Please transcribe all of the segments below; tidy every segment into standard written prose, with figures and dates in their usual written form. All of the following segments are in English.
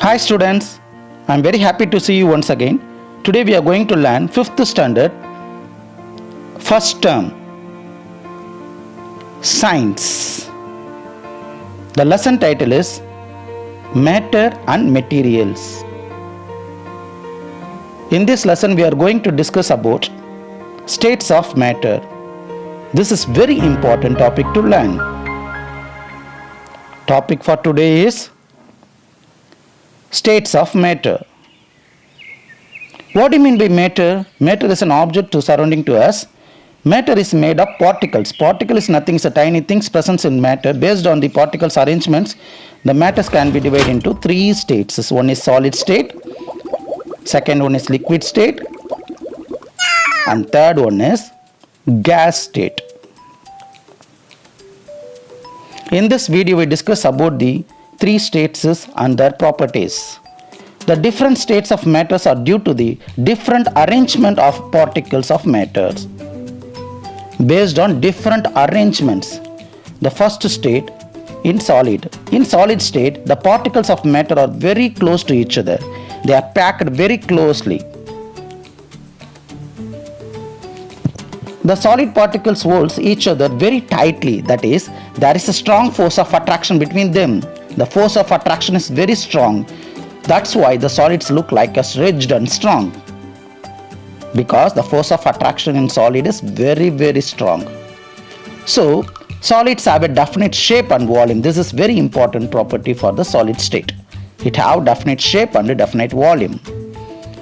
Hi students, I am very happy to see you once again. Today we are going to learn 5th standard first term Science. The lesson title is Matter and Materials. In this lesson we are going to discuss about states of matter. This is very important topic to learn. Topic for today is states of matter. What do you mean by matter? Matter is an object surrounding to us. Matter is made of particles. Particle is nothing, it's a tiny things present in matter. Based on the particles arrangements, the matters can be divided into 3 states. One is solid state, second one is liquid state, and third one is gas state. In this video we discuss about the 3 states and their properties. The different states of matters are due to the different arrangement of particles of matters. Based on different arrangements, the first state in solid. In solid state, the particles of matter are very close to each other. They are packed very closely. The solid particles hold each other very tightly. That is, there is a strong force of attraction between them. The force of attraction is very strong. That's why the solids look like as rigid and strong. Because the force of attraction in solid is very strong. So, solids have a definite shape and volume. This is very important property for the solid state. It have definite shape and a definite volume.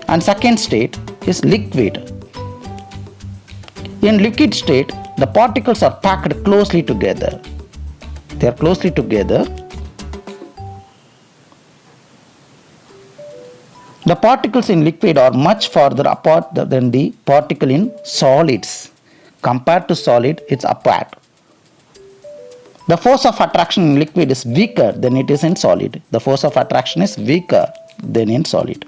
And second state is liquid. In liquid state, the particles are packed closely together. They are closely together. The particles in liquid are much farther apart than the particle in solids. Compared to solid, it's apart. The force of attraction in liquid is weaker than it is in solid. The force of attraction is weaker than in solid.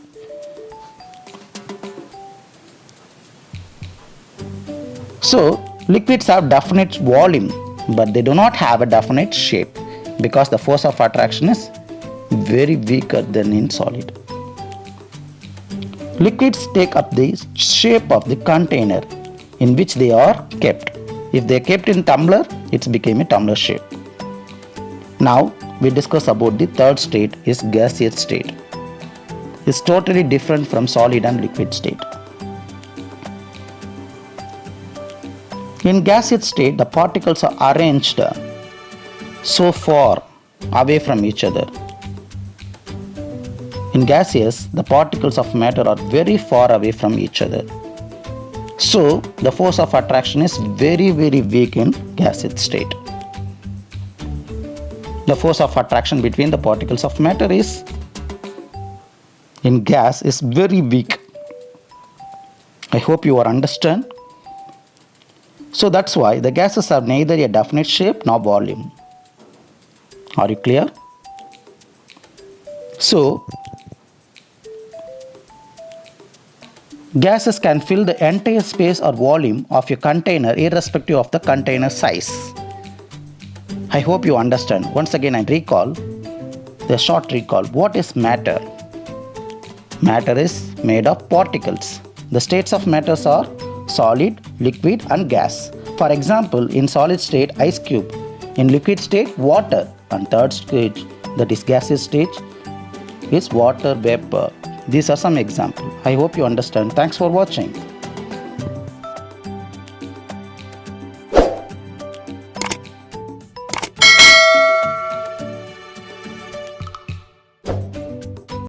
So, liquids have definite volume, but they do not have a definite shape because the force of attraction is very weaker than in solid. Liquids take up the shape of the container in which they are kept. If they are kept in tumbler, it became a tumbler shape. Now we discuss about the third state is gaseous state. It's totally different from solid and liquid state. In gaseous state, the particles are arranged so far away from each other. In gaseous, the particles of matter are very far away from each other. So, the force of attraction is very weak in gaseous state. The force of attraction between the particles of matter is in gas is very weak. I hope you understand. So that's why the gases have neither a definite shape nor volume. Are you clear? So, gases can fill the entire space or volume of a container irrespective of the container size. I hope you understand. Once again I recall, the short recall. What is matter? Matter is made of particles. The states of matters are solid, liquid and gas. For example, in solid state, ice cube. In liquid state, water. And third stage, that is gaseous state, is water vapor. These are some examples. I hope you understand. Thanks for watching.